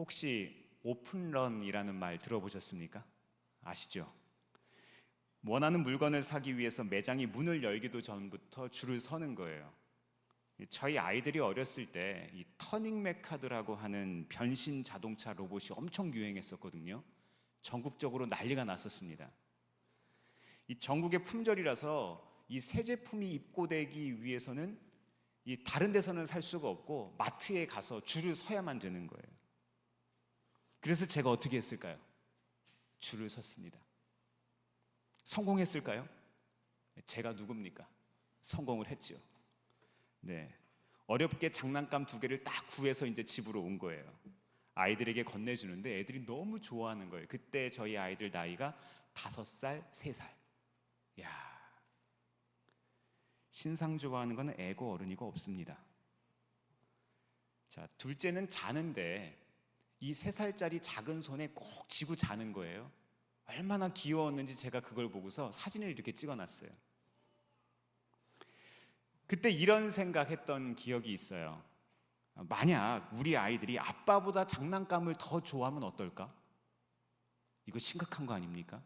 혹시 오픈런이라는 말 들어보셨습니까? 아시죠? 원하는 물건을 사기 위해서 매장이 문을 열기도 전부터 줄을 서는 거예요. 저희 아이들이 어렸을 때 이 터닝맥 카드라고 하는 변신 자동차 로봇이 엄청 유행했었거든요. 전국적으로 난리가 났었습니다. 이 전국의 품절이라서 이 새 제품이 입고되기 위해서는 이 다른 데서는 살 수가 없고 마트에 가서 줄을 서야만 되는 거예요. 그래서 제가 어떻게 했을까요? 줄을 섰습니다. 성공했을까요? 제가 누굽니까? 성공을 했죠. 네, 어렵게 장난감 2개를 딱 구해서 이제 집으로 온 거예요. 아이들에게 건네주는데 애들이 너무 좋아하는 거예요. 그때 저희 아이들 나이가 5살, 3살. 야, 신상 좋아하는 건 애고 어른이고 없습니다. 자, 둘째는 자는데 이 3살짜리 작은 손에 꼭 쥐고 자는 거예요. 얼마나 귀여웠는지 제가 그걸 보고서 사진을 이렇게 찍어놨어요. 그때 이런 생각했던 기억이 있어요. 만약 우리 아이들이 아빠보다 장난감을 더 좋아하면 어떨까? 이거 심각한 거 아닙니까?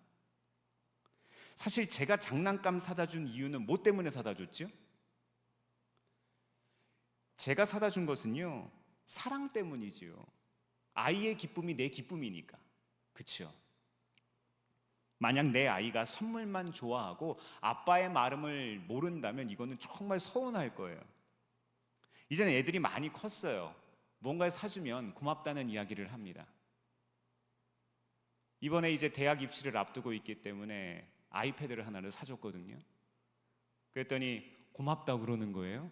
사실 제가 장난감 사다 준 이유는 뭐 때문에 사다 줬죠? 제가 사다 준 것은요, 사랑 때문이지요. 아이의 기쁨이 내 기쁨이니까. 그렇죠? 만약 내 아이가 선물만 좋아하고 아빠의 마음을 모른다면 이거는 정말 서운할 거예요. 이제는 애들이 많이 컸어요. 뭔가를 사주면 고맙다는 이야기를 합니다. 이번에 이제 대학 입시를 앞두고 있기 때문에 아이패드를 하나를 사줬거든요. 그랬더니 고맙다고 그러는 거예요.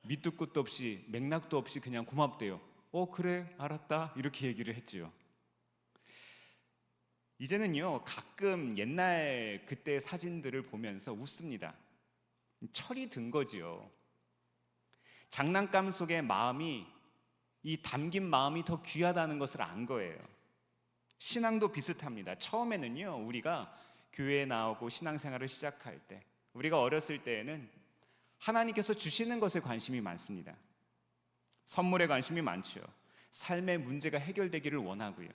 밑도 끝도 없이 맥락도 없이 그냥 고맙대요. 그래 알았다 이렇게 얘기를 했지요. 이제는요, 가끔 옛날 그때 사진들을 보면서 웃습니다. 철이 든 거지요. 장난감 속의 마음이, 이 담긴 마음이 더 귀하다는 것을 안 거예요. 신앙도 비슷합니다. 처음에는요, 우리가 교회에 나오고 신앙생활을 시작할 때, 우리가 어렸을 때에는 하나님께서 주시는 것에 관심이 많습니다. 선물에 관심이 많죠. 삶의 문제가 해결되기를 원하고요.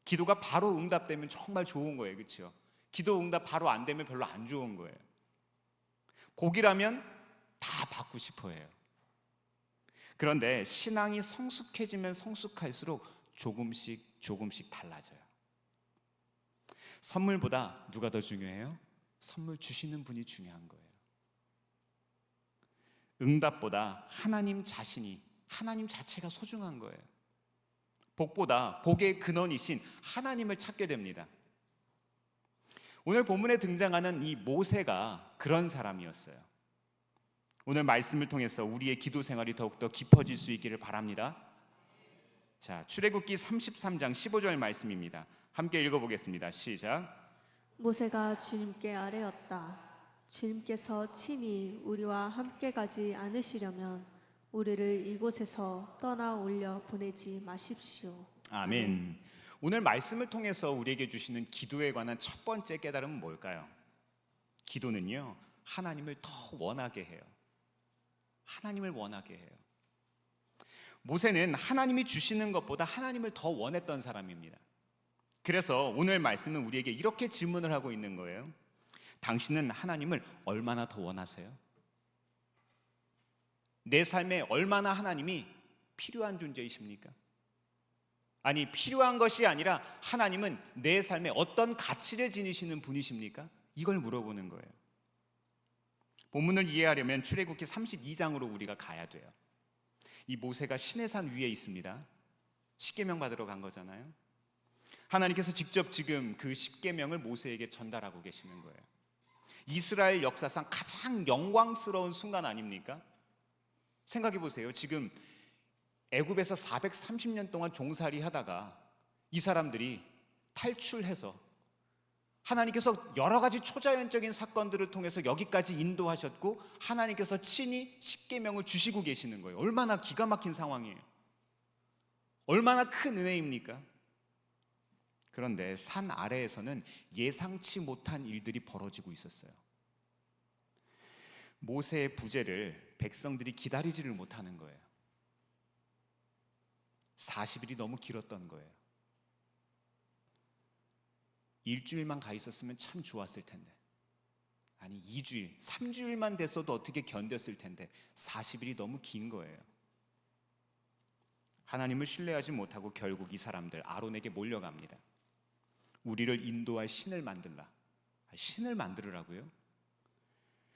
기도가 바로 응답되면 정말 좋은 거예요. 그렇죠? 기도 응답 바로 안 되면 별로 안 좋은 거예요. 복이라면 다 받고 싶어 해요. 그런데 신앙이 성숙해지면 성숙할수록 조금씩 달라져요. 선물보다 누가 더 중요해요? 선물 주시는 분이 중요한 거예요. 응답보다 하나님 자체가 소중한 거예요. 복보다 복의 근원이신 하나님을 찾게 됩니다. 오늘 본문에 등장하는 이 모세가 그런 사람이었어요. 오늘 말씀을 통해서 우리의 기도 생활이 더욱더 깊어질 수 있기를 바랍니다. 자, 출애굽기 33장 15절 말씀입니다. 함께 읽어보겠습니다. 시작. 모세가 주님께 아뢰었다. 주님께서 친히 우리와 함께 가지 않으시려면 우리를 이곳에서 떠나 올려 보내지 마십시오. 아멘. 오늘 말씀을 통해서 우리에게 주시는 기도에 관한 첫 번째 깨달음은 뭘까요? 기도는요, 하나님을 더 원하게 해요. 하나님을 원하게 해요. 모세는 하나님이 주시는 것보다 하나님을 더 원했던 사람입니다. 그래서 오늘 말씀은 우리에게 이렇게 질문을 하고 있는 거예요. 당신은 하나님을 얼마나 더 원하세요? 내 삶에 얼마나 하나님이 필요한 존재이십니까? 아니, 필요한 것이 아니라 하나님은 내 삶에 어떤 가치를 지니시는 분이십니까? 이걸 물어보는 거예요. 본문을 이해하려면 출애굽기 32장으로 우리가 가야 돼요. 이 모세가 시내산 위에 있습니다. 십계명 받으러 간 거잖아요. 하나님께서 직접 지금 그 십계명을 모세에게 전달하고 계시는 거예요. 이스라엘 역사상 가장 영광스러운 순간 아닙니까? 생각해 보세요. 지금 애굽에서 430년 동안 종살이 하다가 이 사람들이 탈출해서 하나님께서 여러 가지 초자연적인 사건들을 통해서 여기까지 인도하셨고 하나님께서 친히 십계명을 주시고 계시는 거예요. 얼마나 기가 막힌 상황이에요. 얼마나 큰 은혜입니까? 그런데 산 아래에서는 예상치 못한 일들이 벌어지고 있었어요. 모세의 부재를 백성들이 기다리지를 못하는 거예요. 40일이 너무 길었던 거예요. 일주일만 가 있었으면 참 좋았을 텐데, 아니 2주일, 3주일만 됐어도 어떻게 견뎠을 텐데 40일이 너무 긴 거예요. 하나님을 신뢰하지 못하고 결국 이 사람들 아론에게 몰려갑니다. 우리를 인도할 신을 만들라. 신을 만들으라고요?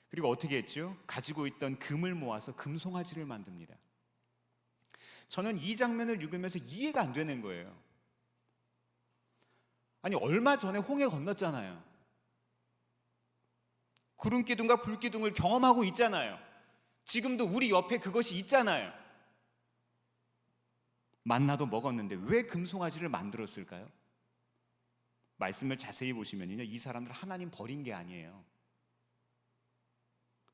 그리고 어떻게 했죠? 가지고 있던 금을 모아서 금송아지를 만듭니다. 저는 이 장면을 읽으면서 이해가 안 되는 거예요. 아니 얼마 전에 홍해 건넜잖아요. 구름기둥과 불기둥을 경험하고 있잖아요. 지금도 우리 옆에 그것이 있잖아요. 만나도 먹었는데 왜 금송아지를 만들었을까요? 말씀을 자세히 보시면요, 이 사람들 하나님 버린 게 아니에요.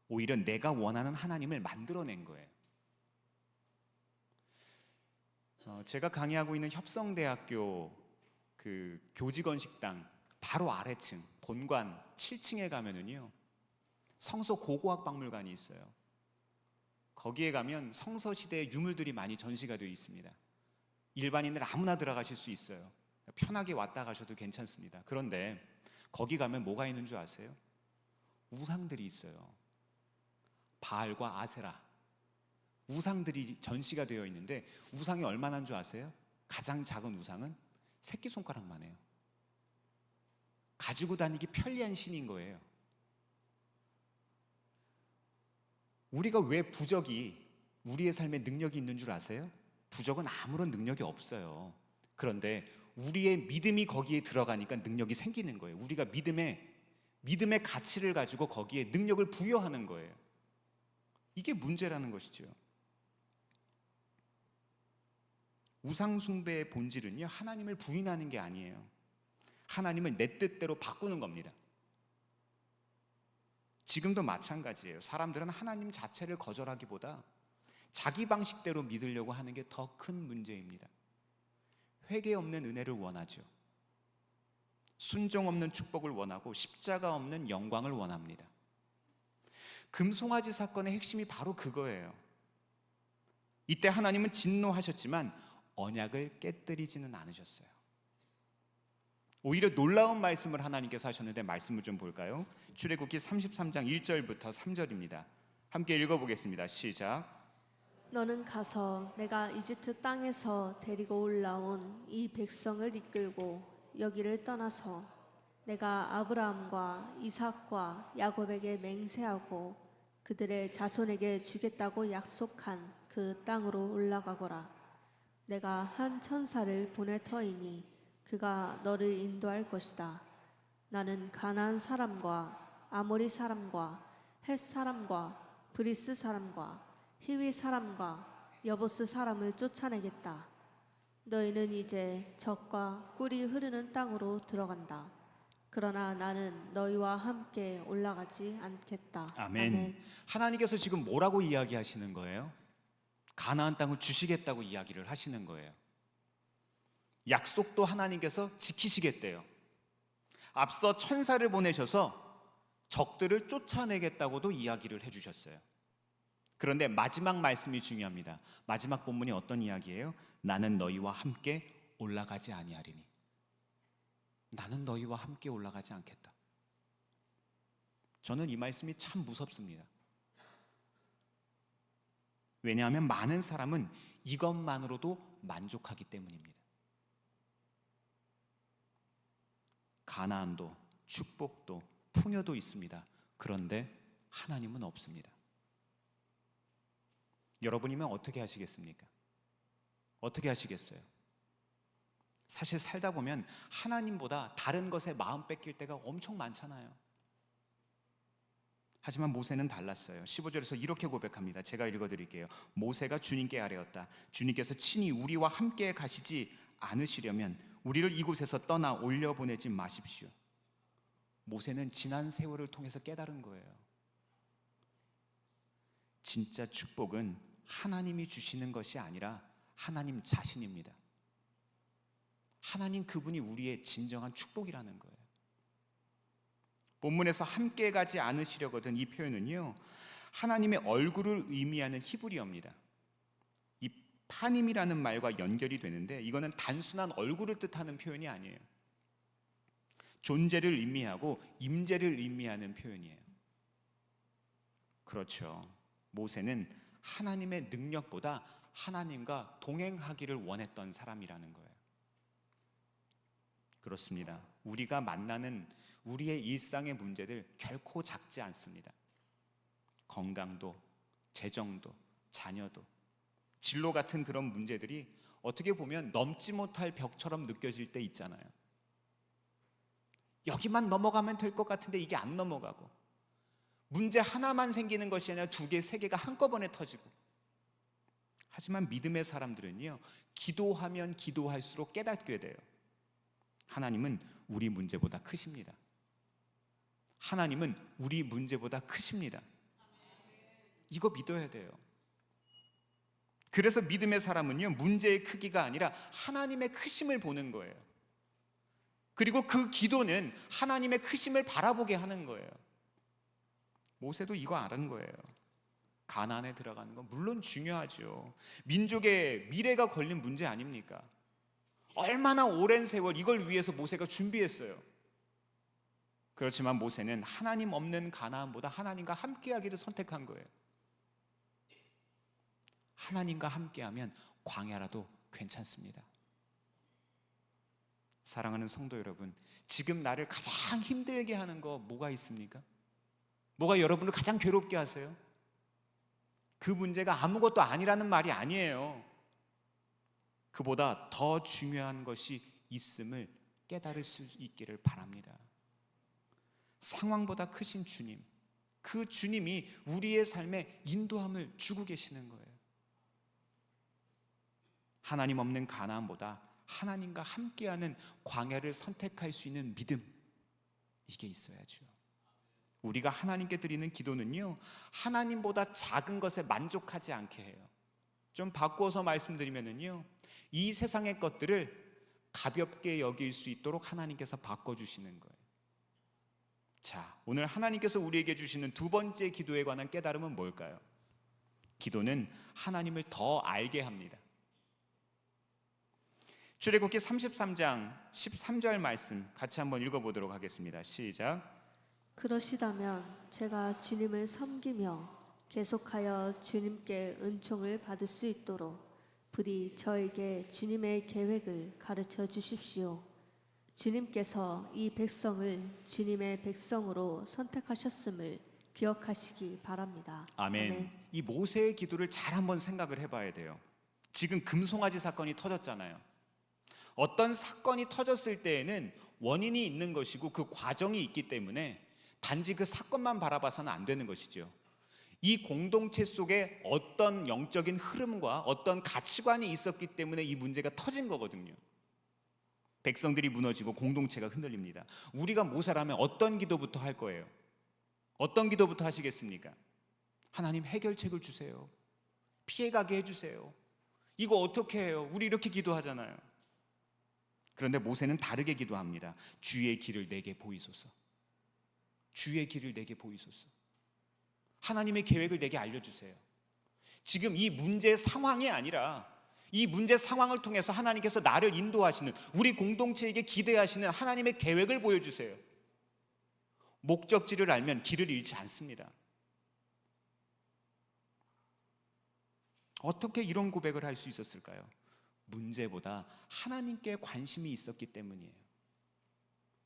오히려 내가 원하는 하나님을 만들어낸 거예요. 제가 강의하고 있는 협성대학교 그 교직원 식당 바로 아래층 본관 7층에 가면은요, 성서 고고학 박물관이 있어요. 거기에 가면 성서 시대의 유물들이 많이 전시가 되어 있습니다. 일반인들 아무나 들어가실 수 있어요. 편하게 왔다 가셔도 괜찮습니다. 그런데 거기 가면 뭐가 있는 줄 아세요? 우상들이 있어요. 바알과 아세라 우상들이 전시가 되어 있는데, 우상이 얼마나 한 줄 아세요? 가장 작은 우상은 새끼손가락만 해요. 가지고 다니기 편리한 신인 거예요. 우리가 왜 부적이 우리의 삶에 능력이 있는 줄 아세요? 부적은 아무런 능력이 없어요. 그런데 우리의 믿음이 거기에 들어가니까 능력이 생기는 거예요. 우리가 믿음의 가치를 가지고 거기에 능력을 부여하는 거예요. 이게 문제라는 것이죠. 우상 숭배의 본질은요, 하나님을 부인하는 게 아니에요. 하나님을 내 뜻대로 바꾸는 겁니다. 지금도 마찬가지예요. 사람들은 하나님 자체를 거절하기보다 자기 방식대로 믿으려고 하는 게 더 큰 문제입니다. 회개 없는 은혜를 원하죠. 순종 없는 축복을 원하고 십자가 없는 영광을 원합니다. 금송아지 사건의 핵심이 바로 그거예요. 이때 하나님은 진노하셨지만 언약을 깨뜨리지는 않으셨어요. 오히려 놀라운 말씀을 하나님께서 하셨는데, 말씀을 좀 볼까요? 출애굽기 33장 1절부터 3절입니다. 함께 읽어보겠습니다. 시작. 너는 가서 내가 이집트 땅에서 데리고 올라온 이 백성을 이끌고 여기를 떠나서 내가 아브라함과 이삭과 야곱에게 맹세하고 그들의 자손에게 주겠다고 약속한 그 땅으로 올라가거라. 내가 한 천사를 보낼 터이니 그가 너를 인도할 것이다. 나는 가나안 사람과 아모리 사람과 헷 사람과 브리스 사람과 히위 사람과 여보스 사람을 쫓아내겠다. 너희는 이제 적과 꿀이 흐르는 땅으로 들어간다. 그러나 나는 너희와 함께 올라가지 않겠다. 아멘. 하나님께서 지금 뭐라고 이야기하시는 거예요? 가나안 땅을 주시겠다고 이야기를 하시는 거예요. 약속도 하나님께서 지키시겠대요. 앞서 천사를 보내셔서 적들을 쫓아내겠다고도 이야기를 해주셨어요. 그런데 마지막 말씀이 중요합니다. 마지막 본문이 어떤 이야기예요? 나는 너희와 함께 올라가지 아니하리니. 나는 너희와 함께 올라가지 않겠다. 저는 이 말씀이 참 무섭습니다. 왜냐하면 많은 사람은 이것만으로도 만족하기 때문입니다. 가나안도 축복도 풍요도 있습니다. 그런데 하나님은 없습니다. 여러분이면 어떻게 하시겠습니까? 어떻게 하시겠어요? 사실 살다 보면 하나님보다 다른 것에 마음 뺏길 때가 엄청 많잖아요. 하지만 모세는 달랐어요. 15절에서 이렇게 고백합니다. 제가 읽어드릴게요. 모세가 주님께 아뢰었다. 주님께서 친히 우리와 함께 가시지 않으시려면 우리를 이곳에서 떠나 올려보내지 마십시오. 모세는 지난 세월을 통해서 깨달은 거예요. 진짜 축복은 하나님이 주시는 것이 아니라 하나님 자신입니다. 하나님 그분이 우리의 진정한 축복이라는 거예요. 본문에서 함께 가지 않으시려거든, 이 표현은요, 하나님의 얼굴을 의미하는 히브리어입니다. 이 타님이라는 말과 연결이 되는데 이거는 단순한 얼굴을 뜻하는 표현이 아니에요. 존재를 의미하고 임재를 의미하는 표현이에요. 그렇죠. 모세는 하나님의 능력보다 하나님과 동행하기를 원했던 사람이라는 거예요. 그렇습니다. 우리가 만나는 우리의 일상의 문제들 결코 작지 않습니다. 건강도, 재정도, 자녀도, 진로 같은 그런 문제들이 어떻게 보면 넘지 못할 벽처럼 느껴질 때 있잖아요. 여기만 넘어가면 될 것 같은데 이게 안 넘어가고, 문제 하나만 생기는 것이 아니라 두 개, 세 개가 한꺼번에 터지고. 하지만 믿음의 사람들은요, 기도하면 기도할수록 깨닫게 돼요. 하나님은 우리 문제보다 크십니다. 하나님은 우리 문제보다 크십니다. 이거 믿어야 돼요. 그래서 믿음의 사람은요, 문제의 크기가 아니라 하나님의 크심을 보는 거예요. 그리고 그 기도는 하나님의 크심을 바라보게 하는 거예요. 모세도 이거 아는 거예요. 가나안에 들어가는 건 물론 중요하죠. 민족의 미래가 걸린 문제 아닙니까? 얼마나 오랜 세월 이걸 위해서 모세가 준비했어요. 그렇지만 모세는 하나님 없는 가나안보다 하나님과 함께하기를 선택한 거예요. 하나님과 함께하면 광야라도 괜찮습니다. 사랑하는 성도 여러분, 지금 나를 가장 힘들게 하는 거 뭐가 있습니까? 뭐가 여러분을 가장 괴롭게 하세요? 그 문제가 아무것도 아니라는 말이 아니에요. 그보다 더 중요한 것이 있음을 깨달을 수 있기를 바랍니다. 상황보다 크신 주님, 그 주님이 우리의 삶에 인도함을 주고 계시는 거예요. 하나님 없는 가나안보다 하나님과 함께하는 광야를 선택할 수 있는 믿음, 이게 있어야죠. 우리가 하나님께 드리는 기도는요, 하나님보다 작은 것에 만족하지 않게 해요. 좀 바꾸어서 말씀드리면요, 이 세상의 것들을 가볍게 여길 수 있도록 하나님께서 바꿔주시는 거예요. 자, 오늘 하나님께서 우리에게 주시는 두 번째 기도에 관한 깨달음은 뭘까요? 기도는 하나님을 더 알게 합니다. 출애굽기 33장 13절 말씀 같이 한번 읽어보도록 하겠습니다. 시작. 그러시다면 제가 주님을 섬기며 계속하여 주님께 은총을 받을 수 있도록 부디 저에게 주님의 계획을 가르쳐 주십시오. 주님께서 이 백성을 주님의 백성으로 선택하셨음을 기억하시기 바랍니다. 아멘. 이 모세의 기도를 잘 한번 생각을 해봐야 돼요. 지금 금송아지 사건이 터졌잖아요. 어떤 사건이 터졌을 때에는 원인이 있는 것이고 그 과정이 있기 때문에 단지 그 사건만 바라봐서는 안 되는 것이죠. 이 공동체 속에 어떤 영적인 흐름과 어떤 가치관이 있었기 때문에 이 문제가 터진 거거든요. 백성들이 무너지고 공동체가 흔들립니다. 우리가 모세라면 어떤 기도부터 할 거예요? 어떤 기도부터 하시겠습니까? 하나님 해결책을 주세요. 피해가게 해주세요. 이거 어떻게 해요? 우리 이렇게 기도하잖아요. 그런데 모세는 다르게 기도합니다. 주의 길을 내게 보이소서. 주의 길을 내게 보이소서. 하나님의 계획을 내게 알려주세요. 지금 이 문제 상황이 아니라 이 문제 상황을 통해서 하나님께서 나를 인도하시는, 우리 공동체에게 기대하시는 하나님의 계획을 보여주세요. 목적지를 알면 길을 잃지 않습니다. 어떻게 이런 고백을 할 수 있었을까요? 문제보다 하나님께 관심이 있었기 때문이에요.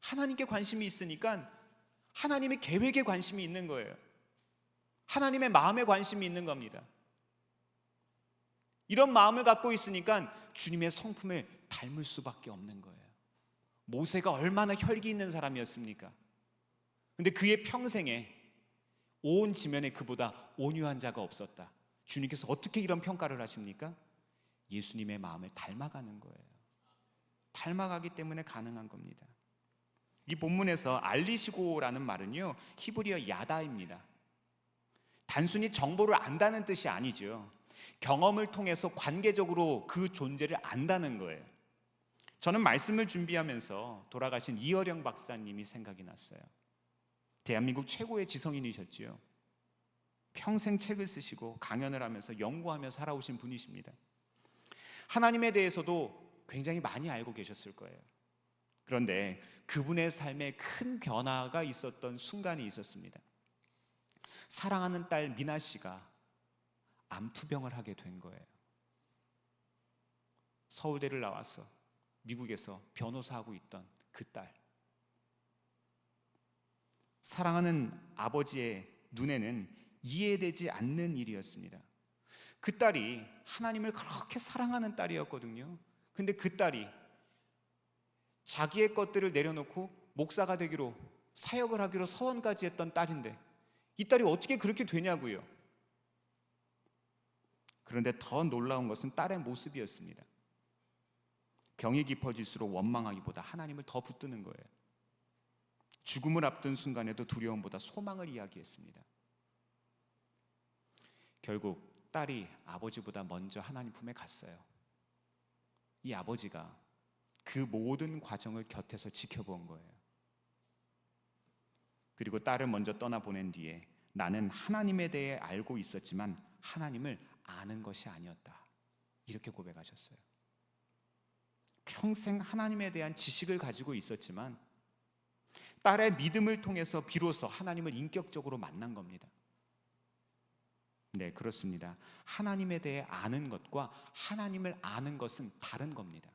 하나님께 관심이 있으니까 하나님의 계획에 관심이 있는 거예요. 하나님의 마음에 관심이 있는 겁니다. 이런 마음을 갖고 있으니까 주님의 성품을 닮을 수밖에 없는 거예요. 모세가 얼마나 혈기 있는 사람이었습니까? 근데 그의 평생에 온 지면에 그보다 온유한 자가 없었다. 주님께서 어떻게 이런 평가를 하십니까? 예수님의 마음을 닮아가는 거예요. 닮아가기 때문에 가능한 겁니다. 이 본문에서 알리시고라는 말은요, 히브리어 야다입니다. 단순히 정보를 안다는 뜻이 아니죠. 경험을 통해서 관계적으로 그 존재를 안다는 거예요. 저는 말씀을 준비하면서 돌아가신 이어령 박사님이 생각이 났어요. 대한민국 최고의 지성인이셨지요. 평생 책을 쓰시고 강연을 하면서 연구하며 살아오신 분이십니다. 하나님에 대해서도 굉장히 많이 알고 계셨을 거예요. 그런데 그분의 삶에 큰 변화가 있었던 순간이 있었습니다. 사랑하는 딸 미나 씨가 암투병을 하게 된 거예요. 서울대를 나와서 미국에서 변호사하고 있던 그 딸. 사랑하는 아버지의 눈에는 이해되지 않는 일이었습니다. 그 딸이 하나님을 그렇게 사랑하는 딸이었거든요. 근데 그 딸이 자기의 것들을 내려놓고 목사가 되기로, 사역을 하기로 서원까지 했던 딸인데 이 딸이 어떻게 그렇게 되냐고요. 그런데 더 놀라운 것은 딸의 모습이었습니다. 병이 깊어질수록 원망하기보다 하나님을 더 붙드는 거예요. 죽음을 앞둔 순간에도 두려움보다 소망을 이야기했습니다. 결국 딸이 아버지보다 먼저 하나님 품에 갔어요. 이 아버지가 그 모든 과정을 곁에서 지켜본 거예요. 그리고 딸을 먼저 떠나보낸 뒤에 나는 하나님에 대해 알고 있었지만 하나님을 아는 것이 아니었다, 이렇게 고백하셨어요. 평생 하나님에 대한 지식을 가지고 있었지만 딸의 믿음을 통해서 비로소 하나님을 인격적으로 만난 겁니다. 네, 그렇습니다. 하나님에 대해 아는 것과 하나님을 아는 것은 다른 겁니다.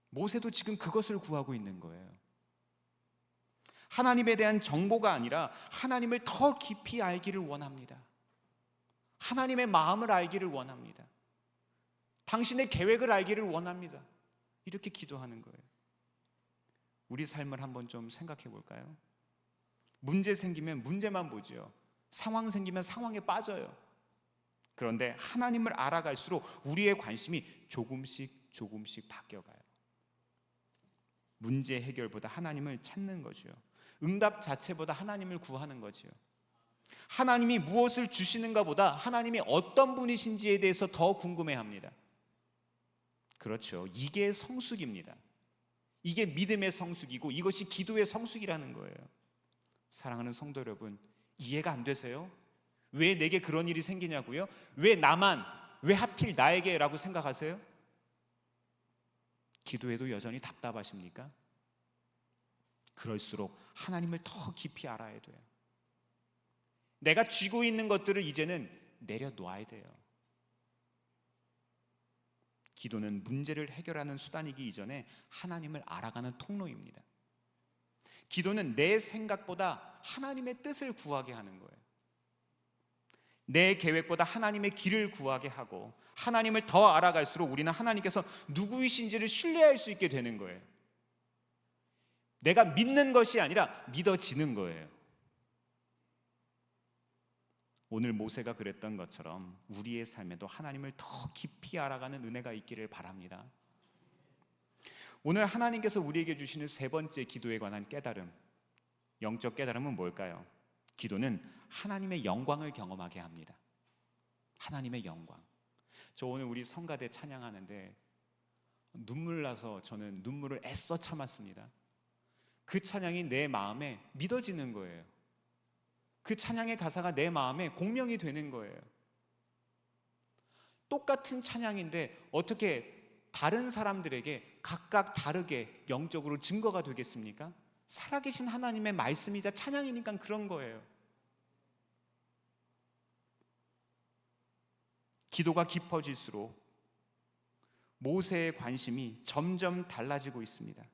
모세도 지금 그것을 구하고 있는 거예요. 하나님에 대한 정보가 아니라 하나님을 더 깊이 알기를 원합니다. 하나님의 마음을 알기를 원합니다. 당신의 계획을 알기를 원합니다. 이렇게 기도하는 거예요. 우리 삶을 한번 좀 생각해 볼까요? 문제 생기면 문제만 보죠. 상황 생기면 상황에 빠져요. 그런데 하나님을 알아갈수록 우리의 관심이 조금씩 바뀌어가요. 문제 해결보다 하나님을 찾는 거죠. 응답 자체보다 하나님을 구하는 거죠. 하나님이 무엇을 주시는가 보다 하나님이 어떤 분이신지에 대해서 더 궁금해합니다. 그렇죠. 이게 성숙입니다. 이게 믿음의 성숙이고 이것이 기도의 성숙이라는 거예요. 사랑하는 성도 여러분, 이해가 안 되세요? 왜 내게 그런 일이 생기냐고요? 왜 나만, 왜 하필 나에게 라고 생각하세요? 기도해도 여전히 답답하십니까? 그럴수록 하나님을 더 깊이 알아야 돼요. 내가 쥐고 있는 것들을 이제는 내려놓아야 돼요. 기도는 문제를 해결하는 수단이기 이전에 하나님을 알아가는 통로입니다. 기도는 내 생각보다 하나님의 뜻을 구하게 하는 거예요. 내 계획보다 하나님의 길을 구하게 하고 하나님을 더 알아갈수록 우리는 하나님께서 누구이신지를 신뢰할 수 있게 되는 거예요. 내가 믿는 것이 아니라 믿어지는 거예요. 오늘 모세가 그랬던 것처럼 우리의 삶에도 하나님을 더 깊이 알아가는 은혜가 있기를 바랍니다. 오늘 하나님께서 우리에게 주시는 세 번째 기도에 관한 깨달음, 영적 깨달음은 뭘까요? 기도는 하나님의 영광을 경험하게 합니다. 하나님의 영광. 저 오늘 우리 성가대 찬양하는데 눈물 나서 저는 눈물을 애써 참았습니다. 그 찬양이 내 마음에 믿어지는 거예요. 그 찬양의 가사가 내 마음에 공명이 되는 거예요. 똑같은 찬양인데 어떻게 다른 사람들에게 각각 다르게 영적으로 증거가 되겠습니까? 살아계신 하나님의 말씀이자 찬양이니까 그런 거예요. 기도가 깊어질수록 모세의 관심이 점점 달라지고 있습니다.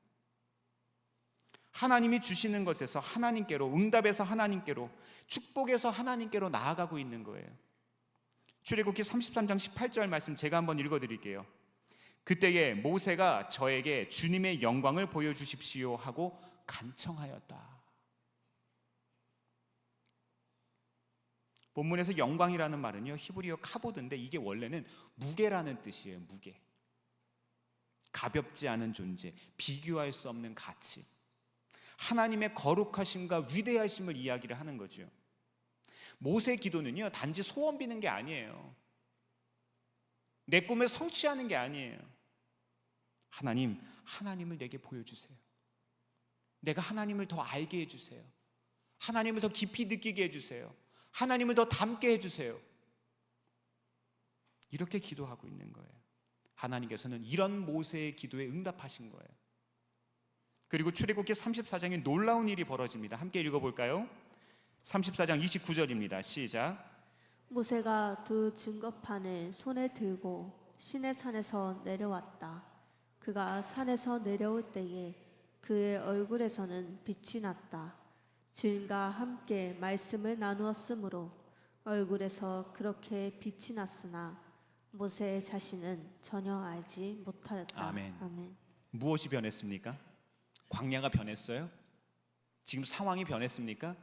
하나님이 주시는 것에서 하나님께로, 응답에서 하나님께로, 축복에서 하나님께로 나아가고 있는 거예요. 출애굽기 33장 18절 말씀 제가 한번 읽어드릴게요. 그때에 모세가 저에게 주님의 영광을 보여주십시오 하고 간청하였다. 본문에서 영광이라는 말은요, 히브리어 카보드인데 이게 원래는 무게라는 뜻이에요. 무게. 가볍지 않은 존재, 비교할 수 없는 가치, 하나님의 거룩하심과 위대하심을 이야기를 하는 거죠. 모세 기도는요, 단지 소원 비는 게 아니에요. 내 꿈을 성취하는 게 아니에요. 하나님, 하나님을 내게 보여주세요. 내가 하나님을 더 알게 해주세요. 하나님을 더 깊이 느끼게 해주세요. 하나님을 더 닮게 해주세요. 이렇게 기도하고 있는 거예요. 하나님께서는 이런 모세의 기도에 응답하신 거예요. 그리고 출애굽기 34장에 놀라운 일이 벌어집니다. 함께 읽어볼까요? 34장 29절입니다. 시작. 모세가 두 증거판을 손에 들고 시내 산에서 내려왔다. 그가 산에서 내려올 때에 그의 얼굴에서는 빛이 났다. 주님과 함께 말씀을 나누었으므로 얼굴에서 그렇게 빛이 났으나 모세 자신은 전혀 알지 못하였다. 아멘. 아멘. 무엇이 변했습니까? 광야가 변했어요? 지금 상황이 변했습니까?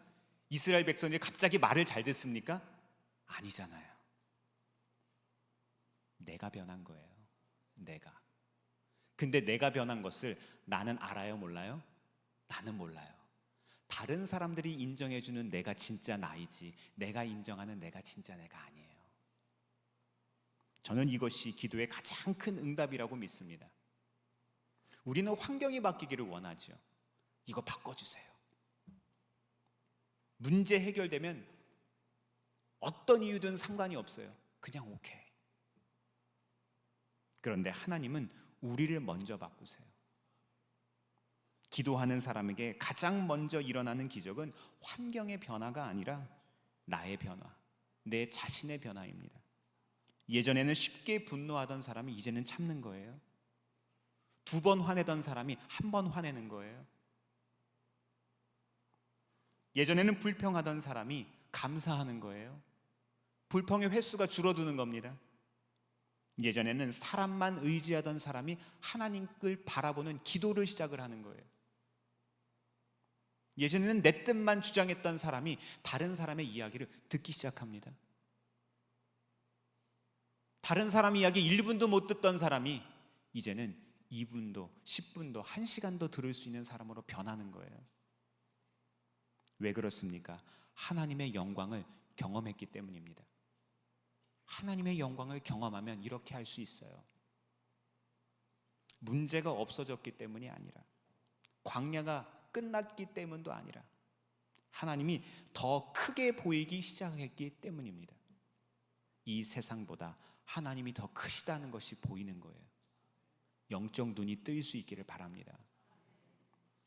이스라엘 백성들이 갑자기 말을 잘 듣습니까? 아니잖아요. 내가 변한 거예요. 내가. 근데 내가 변한 것을 나는 알아요, 몰라요? 나는 몰라요. 다른 사람들이 인정해주는 내가 진짜 나이지, 내가 인정하는 내가 진짜 내가 아니에요. 저는 이것이 기도의 가장 큰 응답이라고 믿습니다. 우리는 환경이 바뀌기를 원하죠. 이거 바꿔주세요. 문제 해결되면 어떤 이유든 상관이 없어요. 그냥 오케이. 그런데 하나님은 우리를 먼저 바꾸세요. 기도하는 사람에게 가장 먼저 일어나는 기적은 환경의 변화가 아니라 나의 변화, 내 자신의 변화입니다. 예전에는 쉽게 분노하던 사람이 이제는 참는 거예요. 2번 화내던 사람이 1번 화내는 거예요. 예전에는 불평하던 사람이 감사하는 거예요. 불평의 횟수가 줄어드는 겁니다. 예전에는 사람만 의지하던 사람이 하나님을 바라보는 기도를 시작을 하는 거예요. 예전에는 내 뜻만 주장했던 사람이 다른 사람의 이야기를 듣기 시작합니다. 다른 사람 이야기 1분도 못 듣던 사람이 이제는 2분도, 10분도, 1시간도 들을 수 있는 사람으로 변하는 거예요. 왜 그렇습니까? 하나님의 영광을 경험했기 때문입니다. 하나님의 영광을 경험하면 이렇게 할 수 있어요. 문제가 없어졌기 때문이 아니라, 광야가 끝났기 때문도 아니라, 하나님이 더 크게 보이기 시작했기 때문입니다. 이 세상보다 하나님이 더 크시다는 것이 보이는 거예요. 영적 눈이 뜰 수 있기를 바랍니다.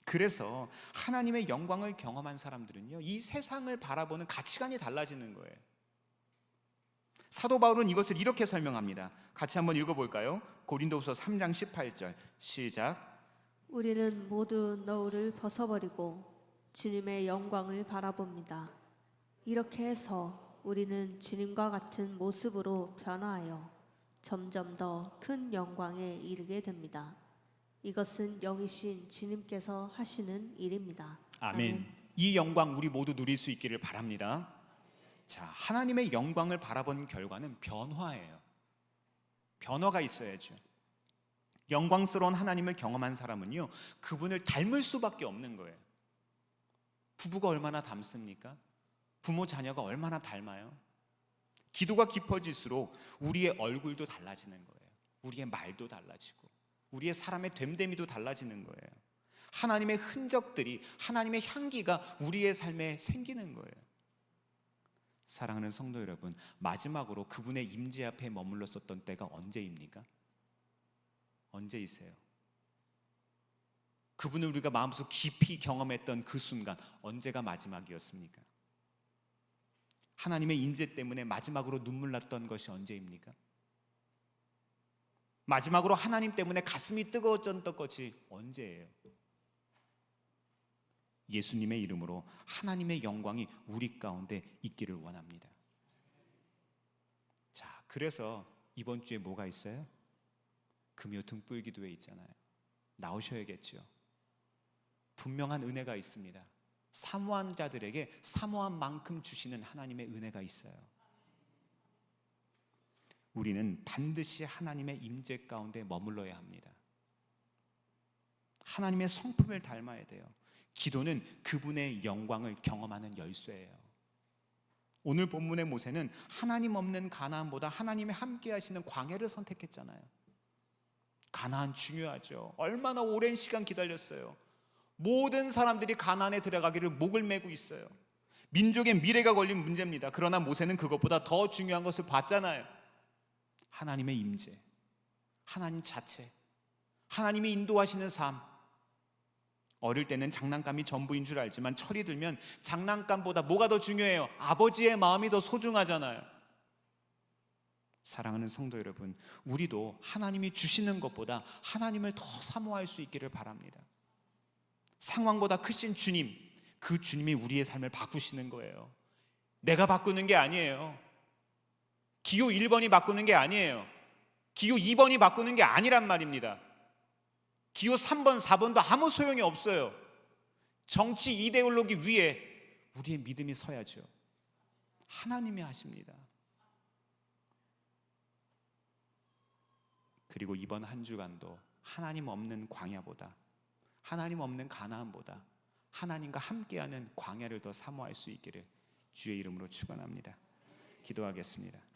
그래서 하나님의 영광을 경험한 사람들은요, 이 세상을 바라보는 가치관이 달라지는 거예요. 사도 바울은 이것을 이렇게 설명합니다. 같이 한번 읽어볼까요? 고린도후서 3장 18절 시작. 우리는 모두 너울을 벗어버리고 주님의 영광을 바라봅니다. 이렇게 해서 우리는 주님과 같은 모습으로 변화하여 점점 더 큰 영광에 이르게 됩니다. 이것은 영이신 주님께서 하시는 일입니다. 아멘. 이 영광 우리 모두 누릴 수 있기를 바랍니다. 자, 하나님의 영광을 바라본 결과는 변화예요. 변화가 있어야죠. 영광스러운 하나님을 경험한 사람은요, 그분을 닮을 수밖에 없는 거예요. 부부가 얼마나 닮습니까? 부모 자녀가 얼마나 닮아요? 기도가 깊어질수록 우리의 얼굴도 달라지는 거예요. 우리의 말도 달라지고 우리의 사람의 됨됨이도 달라지는 거예요. 하나님의 흔적들이, 하나님의 향기가 우리의 삶에 생기는 거예요. 사랑하는 성도 여러분, 마지막으로 그분의 임재 앞에 머물렀었던 때가 언제입니까? 언제이세요? 그분을 우리가 마음속 깊이 경험했던 그 순간, 언제가 마지막이었습니까? 하나님의 임재 때문에 마지막으로 눈물 났던 것이 언제입니까? 마지막으로 하나님 때문에 가슴이 뜨거워졌던 것이 언제예요? 예수님의 이름으로 하나님의 영광이 우리 가운데 있기를 원합니다. 자, 그래서 이번 주에 뭐가 있어요? 금요 등불 기도회 있잖아요. 나오셔야겠죠. 분명한 은혜가 있습니다. 사모한 자들에게 사모한 만큼 주시는 하나님의 은혜가 있어요. 우리는 반드시 하나님의 임재 가운데 머물러야 합니다. 하나님의 성품을 닮아야 돼요. 기도는 그분의 영광을 경험하는 열쇠예요. 오늘 본문의 모세는 하나님 없는 가나안보다 하나님이 함께 하시는 광야를 선택했잖아요. 가나안 중요하죠. 얼마나 오랜 시간 기다렸어요. 모든 사람들이 가나안에 들어가기를 목을 메고 있어요. 민족의 미래가 걸린 문제입니다. 그러나 모세는 그것보다 더 중요한 것을 봤잖아요. 하나님의 임재, 하나님 자체, 하나님이 인도하시는 삶. 어릴 때는 장난감이 전부인 줄 알지만 철이 들면 장난감보다 뭐가 더 중요해요? 아버지의 마음이 더 소중하잖아요. 사랑하는 성도 여러분, 우리도 하나님이 주시는 것보다 하나님을 더 사모할 수 있기를 바랍니다. 상황보다 크신 주님, 그 주님이 우리의 삶을 바꾸시는 거예요. 내가 바꾸는 게 아니에요. 기호 1번이 바꾸는 게 아니에요. 기호 2번이 바꾸는 게 아니란 말입니다. 기호 3번, 4번도 아무 소용이 없어요. 정치 이데올로기 위에 우리의 믿음이 서야죠. 하나님이 하십니다. 그리고 이번 한 주간도 하나님 없는 광야보다, 하나님 없는 가나안보다 하나님과 함께하는 광야를 더 사모할 수 있기를 주의 이름으로 축원합니다. 기도하겠습니다.